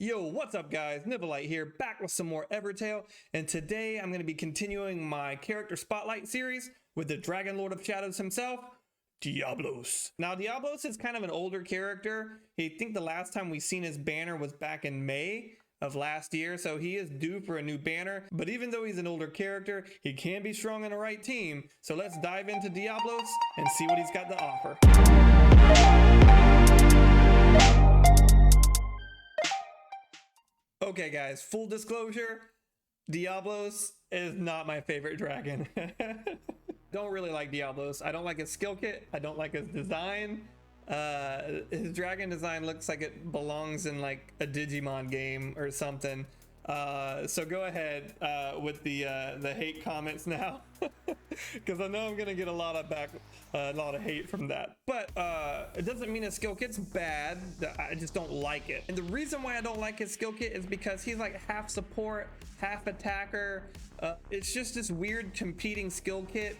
Yo, what's up guys? Nibblite here, back with some more Evertale, and today I'm going to be continuing my character spotlight series with the Dragon Lord of Shadows himself, Diabolos. Now Diabolos is kind of an older character. I think the last time we seen his banner was back in May of last year, so he is due for a new banner. But even though he's an older character, he can be strong on the right team. So let's dive into Diabolos and see what he's got to offer. Okay guys, full disclosure, Diabolos is not my favorite dragon. Don't really like Diabolos. I don't like his skill kit. I don't like his design. His dragon design looks like it belongs in like a Digimon game or something. So go ahead with the hate comments now, because I know I'm gonna get a lot of hate from that. But it doesn't mean his skill kit's bad. I just don't like it. And the reason why I don't like his skill kit is because he's like half support, half attacker. It's just this weird competing skill kit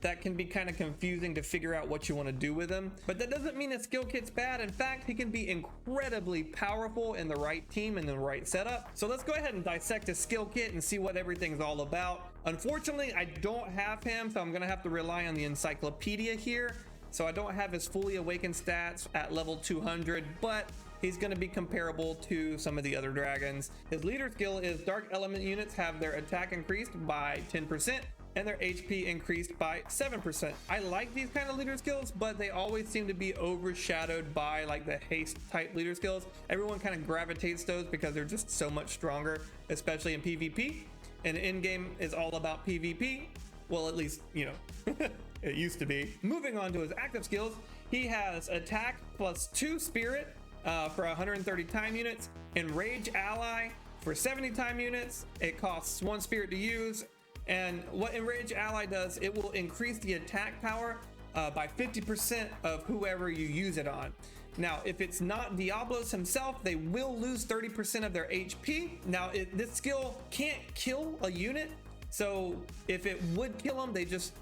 that can be kind of confusing to figure out what you want to do with him. But that doesn't mean his skill kit's bad. In fact, he can be incredibly powerful in the right team and the right setup. So let's go ahead and dissect his skill kit and see what everything's all about. Unfortunately, I don't have him, so I'm gonna have to rely on the encyclopedia here. So I don't have his fully awakened stats at level 200, but he's going to be comparable to some of the other dragons. His leader skill is dark element units have their attack increased by 10%. And their HP increased by 7%. I like these kind of leader skills, but they always seem to be overshadowed by like the haste type leader skills. Everyone kind of gravitates those because they're just so much stronger, especially in PvP. And in-game is all about PvP. Well, at least, you know, it used to be. Moving on to his active skills, he has attack plus 2 spirit for 130 time units, enrage ally for 70 time units. It costs 1 spirit to use. And what Enrage Ally does, it will increase the attack power by 50% of whoever you use it on. Now, if it's not Diabolos himself, they will lose 30% of their HP. Now, this skill can't kill a unit, so if it would kill them, they just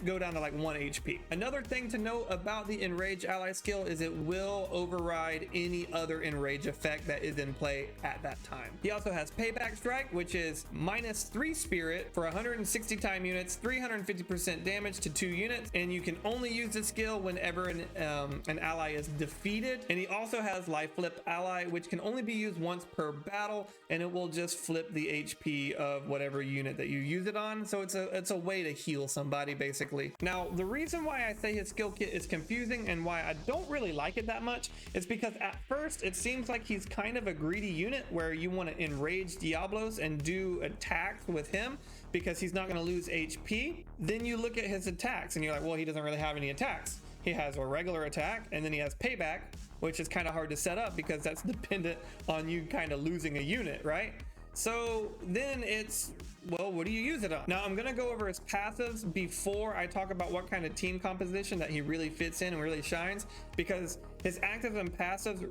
go down to like 1 HP. Another thing to note about the Enrage Ally skill is it will override any other Enrage effect that is in play at that time. He also has Payback Strike, which is minus 3 spirit for 160 time units, 350% damage to 2 units, and you can only use this skill whenever an ally is defeated. And he also has Life Flip Ally, which can only be used once per battle, and it will just flip the HP of whatever unit that you use it on. So it's a way to heal somebody, basically. Now, the reason why I say his skill kit is confusing and why I don't really like it that much is because at first it seems like he's kind of a greedy unit where you want to enrage Diabolos and do attacks with him because he's not going to lose HP. Then you look at his attacks and you're like, well, he doesn't really have any attacks. He has a regular attack and then he has payback, which is kind of hard to set up because that's dependent on you kind of losing a unit, right? So then it's, well, what do you use it on? Now I'm gonna go over his passives before I talk about what kind of team composition that he really fits in and really shines, because his actives and passives,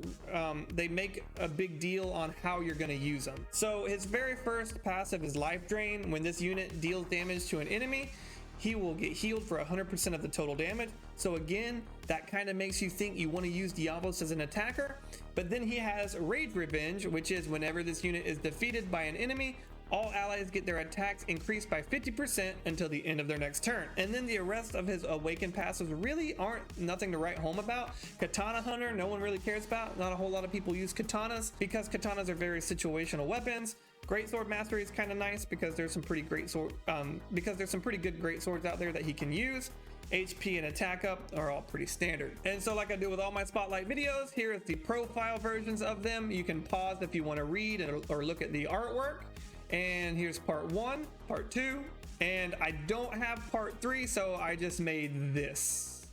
they make a big deal on how you're gonna use them. So his very first passive is Life Drain. When this unit deals damage to an enemy, he will get healed for 100% of the total damage. So again, that kind of makes you think you want to use Diabolos as an attacker. But then he has Rage Revenge, which is whenever this unit is defeated by an enemy, all allies get their attacks increased by 50% until the end of their next turn. And then the rest of his awakened passives really aren't nothing to write home about. Katana Hunter, no one really cares about. Not a whole lot of people use katanas because katanas are very situational weapons. Greatsword Mastery is kind of nice because there's some pretty good great swords out there that he can use. HP and attack up are all pretty standard. And so like I do with all my spotlight videos, here is the profile versions of them. You can pause if you want to read or look at the artwork. And here's part 1, part 2, and I don't have part 3, so I just made this.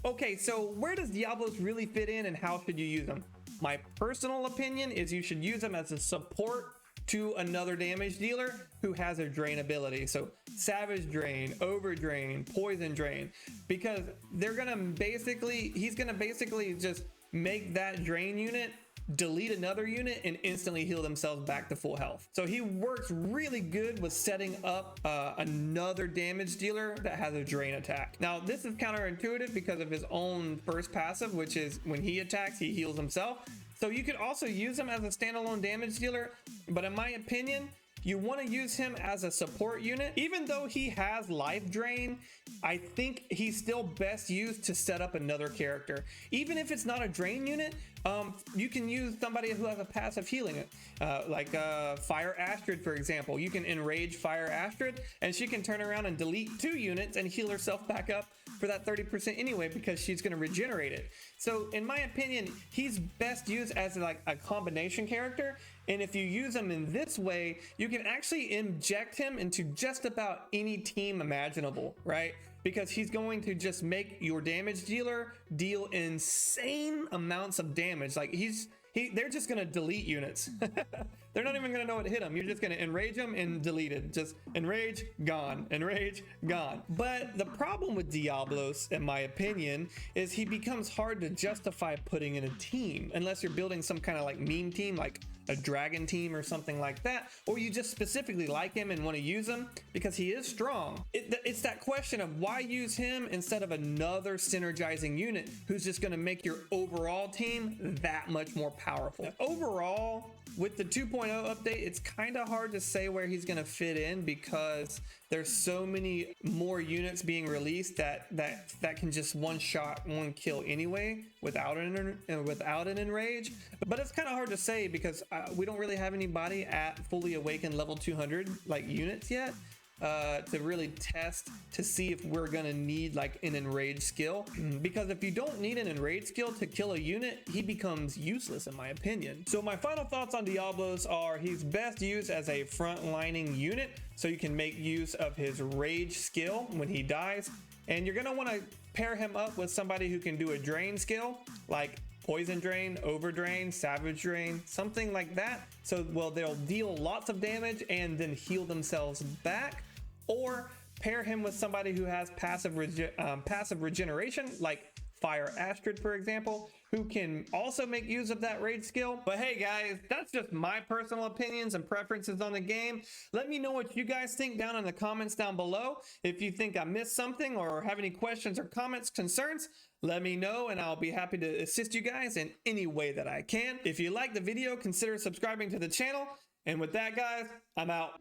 Okay, so where does Diabolos really fit in and how should you use him? My personal opinion is you should use him as a support to another damage dealer who has a drain ability. So Savage Drain, Over Drain, Poison Drain, because he's gonna basically just make that drain unit delete another unit and instantly heal themselves back to full health. So he works really good with setting up another damage dealer that has a drain attack. Now this is counterintuitive because of his own first passive, which is when he attacks, he heals himself. So you could also use him as a standalone damage dealer, but in my opinion, you want to use him as a support unit. Even though he has life drain, I think he's still best used to set up another character. Even if it's not a drain unit, you can use somebody who has a passive healing, like Fire Astrid, for example. You can enrage Fire Astrid, and she can turn around and delete 2 units and heal herself back up for that 30% anyway, because she's going to regenerate it. So in my opinion, he's best used as like a combination character. And if you use him in this way, you can actually inject him into just about any team imaginable, right? Because he's going to just make your damage dealer deal insane amounts of damage. Like they're just gonna delete units. They're not even gonna know what hit them. You're just gonna enrage them and delete it. Just enrage, gone, enrage, gone. But the problem with Diabolos, in my opinion, is he becomes hard to justify putting in a team unless you're building some kind of like meme team, like a dragon team or something like that, or you just specifically like him and want to use him because he is strong. It's that question of why use him instead of another synergizing unit who's just going to make your overall team that much more powerful. Now, overall, with the 2.0 update, it's kind of hard to say where he's going to fit in because there's so many more units being released that can just one kill anyway without an enrage. But it's kind of hard to say because we don't really have anybody at fully awakened level 200 like units yet to really test to see if we're gonna need like an enrage skill, because if you don't need an enrage skill to kill a unit, he becomes useless in my opinion. So my final thoughts on Diabolos are he's best used as a frontlining unit, so you can make use of his rage skill when he dies, and you're gonna want to pair him up with somebody who can do a drain skill like poison drain, over drain, savage drain, something like that. So they'll deal lots of damage and then heal themselves back. Or pair him with somebody who has passive regeneration, like Fire Astrid, for example, who can also make use of that rage skill. But hey guys, that's just my personal opinions and preferences on the game. Let me know what you guys think down in the comments down below. If you think I missed something or have any questions or comments, concerns, let me know and I'll be happy to assist you guys in any way that I can. If you like the video, consider subscribing to the channel. And with that guys, I'm out.